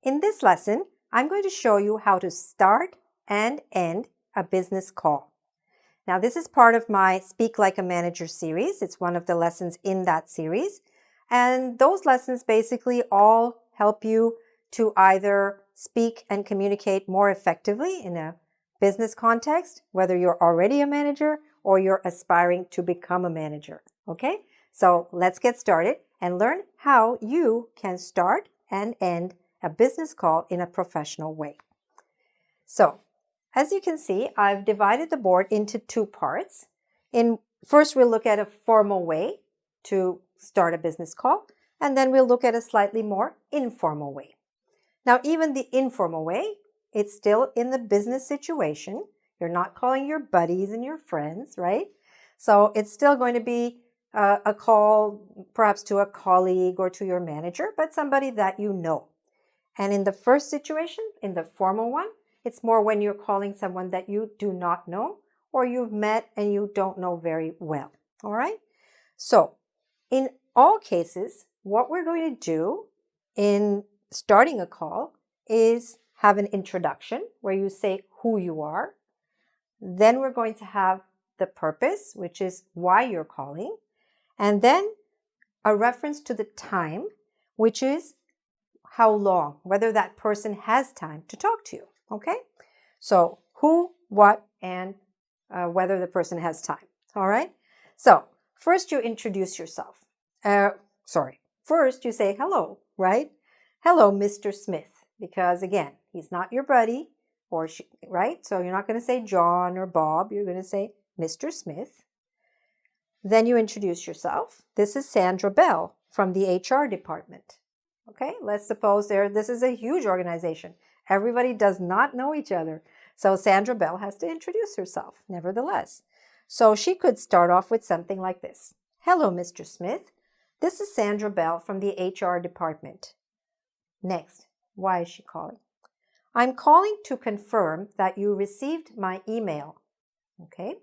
In this lesson, I'm going to show you how to start and end a business call. Now, this is part of my Speak Like a Manager series. It's one of the lessons in that series. And those lessons basically all help you to either speak and communicate more effectively in a business context, whether you're already a manager or you're aspiring to become a manager. Okay? So let's get started and learn how you can start and end a business call in a professional way. So, as you can see, I've divided the board into two parts. First, we'll look at a formal way to start a business call, and then we'll look at a slightly more informal way. Now, even the informal way, it's still in the business situation. You're not calling your buddies and your friends, right? So it's still going to be a call perhaps to a colleague or to your manager, but somebody that you know. And in the first situation, in the formal one, it's more when you're calling someone that you do not know or you've met and you don't know very well. All right? So in all cases, what we're going to do in starting a call is have an introduction where you say who you are. Then we're going to have the purpose, which is why you're calling. And then a reference to the time, which is how long, whether that person has time to talk to you. Okay? So who, what, and whether the person has time. All right? So first you introduce yourself. First you say hello, right? Hello, Mr. Smith, because again, he's not your buddy or she, right? So you're not going to say John or Bob. You're going to say Mr. Smith. Then you introduce yourself. This is Sandra Bell from the HR department. Okay, let's suppose this is a huge organization. Everybody does not know each other. So Sandra Bell has to introduce herself, nevertheless. So she could start off with something like this. Hello, Mr. Smith. This is Sandra Bell from the HR department. Next, why is she calling? I'm calling to confirm that you received my email. Okay,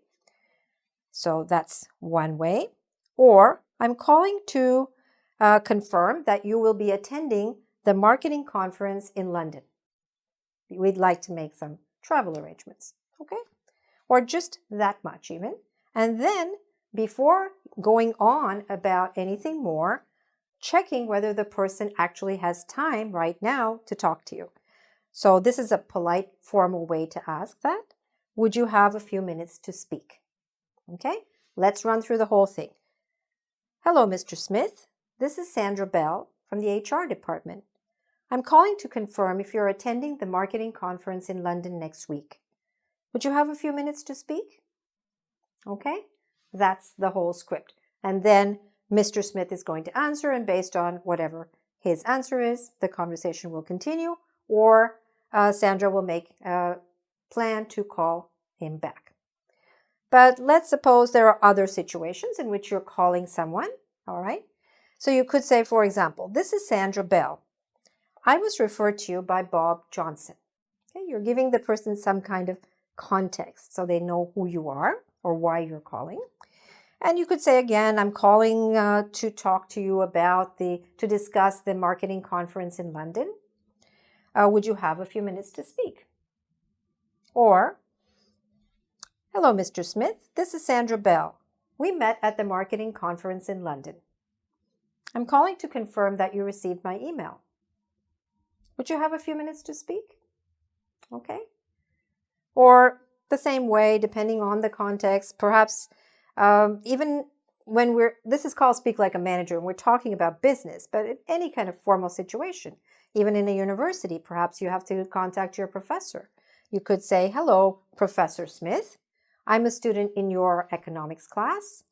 so that's one way. Or I'm calling to confirm that you will be attending the marketing conference in London. We'd like to make some travel arrangements, okay? Or just that much even. And then before going on about anything more, checking whether the person actually has time right now to talk to you. So this is a polite, formal way to ask that. Would you have a few minutes to speak? Okay, let's run through the whole thing. Hello, Mr. Smith. This is Sandra Bell from the HR department. I'm calling to confirm if you're attending the marketing conference in London next week. Would you have a few minutes to speak? Okay, that's the whole script. And then Mr. Smith is going to answer, and based on whatever his answer is, the conversation will continue, or Sandra will make a plan to call him back. But let's suppose there are other situations in which you're calling someone, all right? So you could say, for example, this is Sandra Bell. I was referred to you by Bob Johnson. Okay, you're giving the person some kind of context so they know who you are or why you're calling. And you could say again, I'm calling to talk to you about to discuss the marketing conference in London. Would you have a few minutes to speak? Or, hello, Mr. Smith. This is Sandra Bell. We met at the marketing conference in London. I'm calling to confirm that you received my email. Would you have a few minutes to speak? Okay. Or the same way, depending on the context, perhaps even when this is called Speak Like a Manager, and we're talking about business, but in any kind of formal situation, even in a university, perhaps you have to contact your professor. You could say, hello, Professor Smith. I'm a student in your economics class.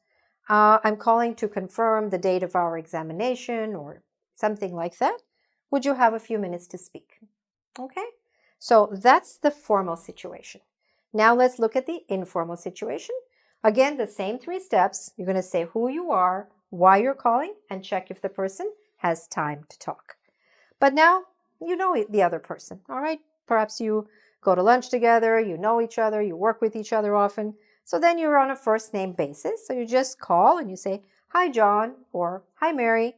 I'm calling to confirm the date of our examination or something like that. Would you have a few minutes to speak? Okay, so that's the formal situation. Now let's look at the informal situation. Again, the same three steps. You're going to say who you are, why you're calling, and check if the person has time to talk. But now you know the other person, all right? Perhaps you go to lunch together, you know each other, you work with each other often. So then you're on a first name basis. So you just call and you say, hi, John, or hi, Mary.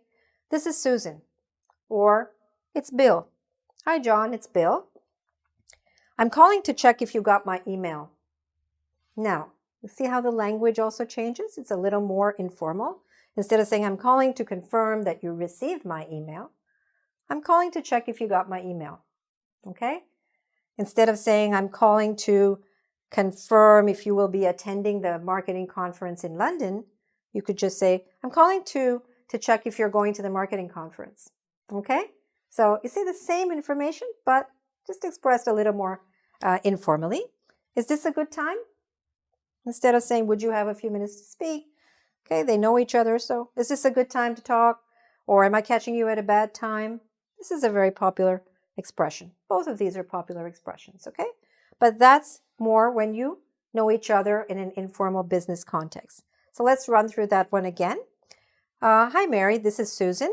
This is Susan. Or it's Bill. Hi, John, it's Bill. I'm calling to check if you got my email. Now, you see how the language also changes? It's a little more informal. Instead of saying, I'm calling to confirm that you received my email, I'm calling to check if you got my email. Okay? Instead of saying, I'm calling to confirm if you will be attending the marketing conference in London, you could just say, I'm calling to check if you're going to the marketing conference. Okay? So you see the same information, but just expressed a little more informally. Is this a good time? Instead of saying, would you have a few minutes to speak? Okay, they know each other, so is this a good time to talk? Or am I catching you at a bad time? This is a very popular expression. Both of these are popular expressions, okay? But that's more when you know each other in an informal business context. So let's run through that one again. Hi, Mary, this is Susan.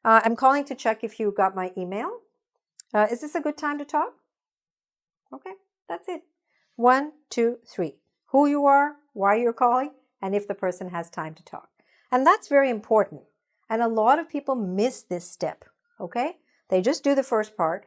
I'm calling to check if you got my email. Is this a good time to talk? Okay, that's it. 1, 2, 3. Who you are, why you're calling, and if the person has time to talk. And that's very important. And a lot of people miss this step, okay? They just do the first part,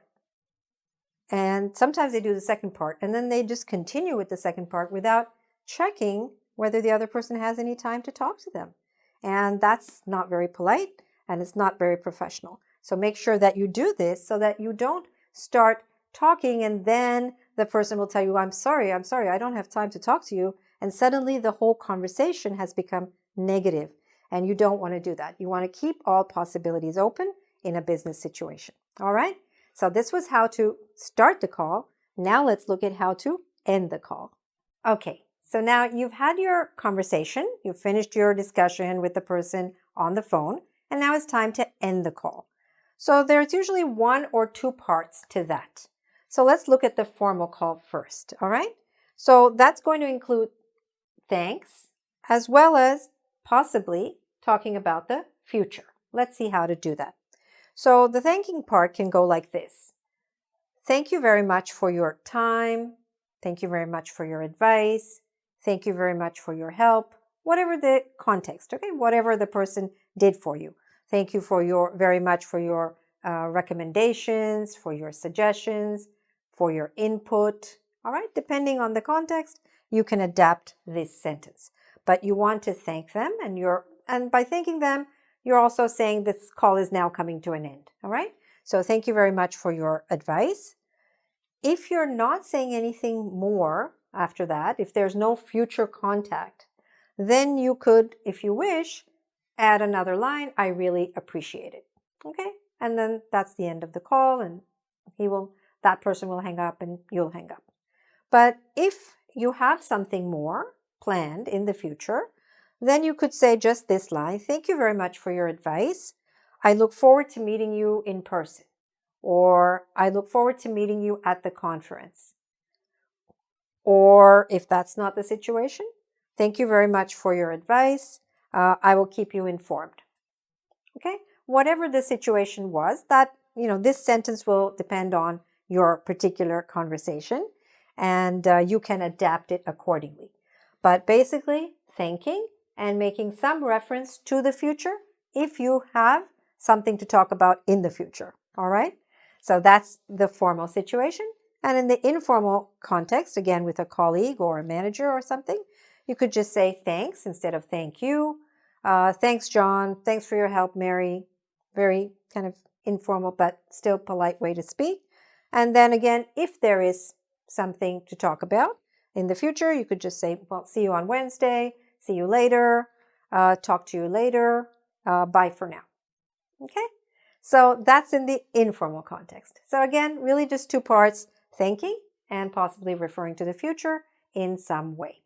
and sometimes they do the second part, and then they just continue with the second part without checking whether the other person has any time to talk to them. And that's not very polite, and it's not very professional. So make sure that you do this so that you don't start talking and then the person will tell you, I'm sorry, I don't have time to talk to you. And suddenly the whole conversation has become negative. And you don't want to do that. You want to keep all possibilities open in a business situation. All right? So this was how to start the call. Now let's look at how to end the call. Okay, so now you've had your conversation. You've finished your discussion with the person on the phone. And now it's time to end the call. So there's usually 1 or 2 parts to that. So let's look at the formal call first, all right? So that's going to include thanks, as well as possibly talking about the future. Let's see how to do that. So the thanking part can go like this. Thank you very much for your time. Thank you very much for your advice. Thank you very much for your help. Whatever the context, okay? Whatever the person did for you. Thank you very much for your recommendations, for your suggestions, for your input. All right, depending on the context, you can adapt this sentence. But you want to thank them, and by thanking them, you're also saying this call is now coming to an end. All right? So thank you very much for your advice. If you're not saying anything more after that, if there's no future contact, then you could, if you wish, add another line, I really appreciate it. Okay? And then that's the end of the call, and that person will hang up and you'll hang up. But if you have something more planned in the future, then you could say just this line, thank you very much for your advice. I look forward to meeting you in person, or I look forward to meeting you at the conference. Or if that's not the situation, thank you very much for your advice. I will keep you informed. Okay? Whatever the situation was, this sentence will depend on your particular conversation, and you can adapt it accordingly. But basically, thanking and making some reference to the future if you have something to talk about in the future. All right? So that's the formal situation. And in the informal context, again, with a colleague or a manager or something, you could just say thanks instead of thank you. Thanks, John. Thanks for your help, Mary. Very kind of informal, but still polite way to speak. And then again, if there is something to talk about in the future, you could just say, well, see you on Wednesday. See you later. Talk to you later. Bye for now. Okay? So that's in the informal context. So again, really just 2 parts, thanking and possibly referring to the future in some way.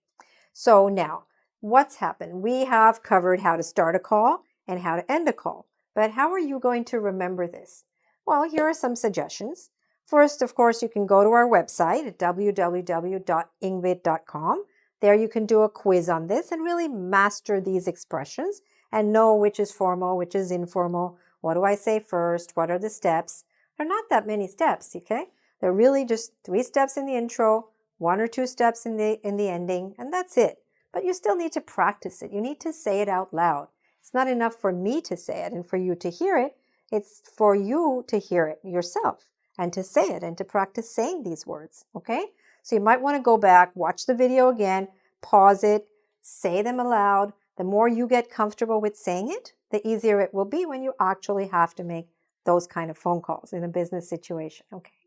So now, what's happened? We have covered how to start a call and how to end a call. But how are you going to remember this? Well, here are some suggestions. First, of course, you can go to our website at www.engvid.com. There you can do a quiz on this and really master these expressions and know which is formal, which is informal. What do I say first? What are the steps? There are not that many steps, okay? They're really just 3 steps in the intro, 1 or 2 steps in the ending, and that's it. But you still need to practice it. You need to say it out loud. It's not enough for me to say it and for you to hear it. It's for you to hear it yourself and to say it and to practice saying these words, okay? So you might want to go back, watch the video again, pause it, say them aloud. The more you get comfortable with saying it, the easier it will be when you actually have to make those kind of phone calls in a business situation, okay?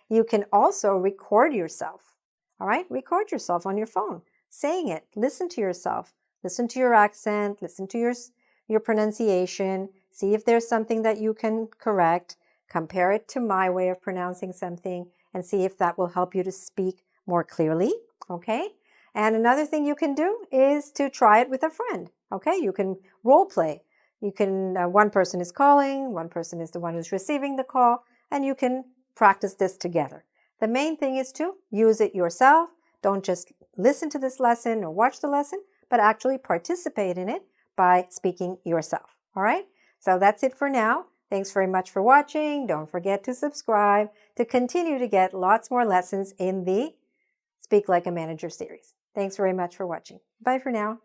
You can also record yourself, all right? Record yourself on your phone, saying it. Listen to yourself. Listen to your accent. Listen to your pronunciation. See if there's something that you can correct. Compare it to my way of pronouncing something and see if that will help you to speak more clearly, okay? And another thing you can do is to try it with a friend, okay? You can role play. You can, one person is calling, one person is the one who's receiving the call, and you can practice this together. The main thing is to use it yourself. Don't just listen to this lesson or watch the lesson, but actually participate in it by speaking yourself, all right? So that's it for now. Thanks very much for watching. Don't forget to subscribe to continue to get lots more lessons in the Speak Like a Manager series. Thanks very much for watching. Bye for now.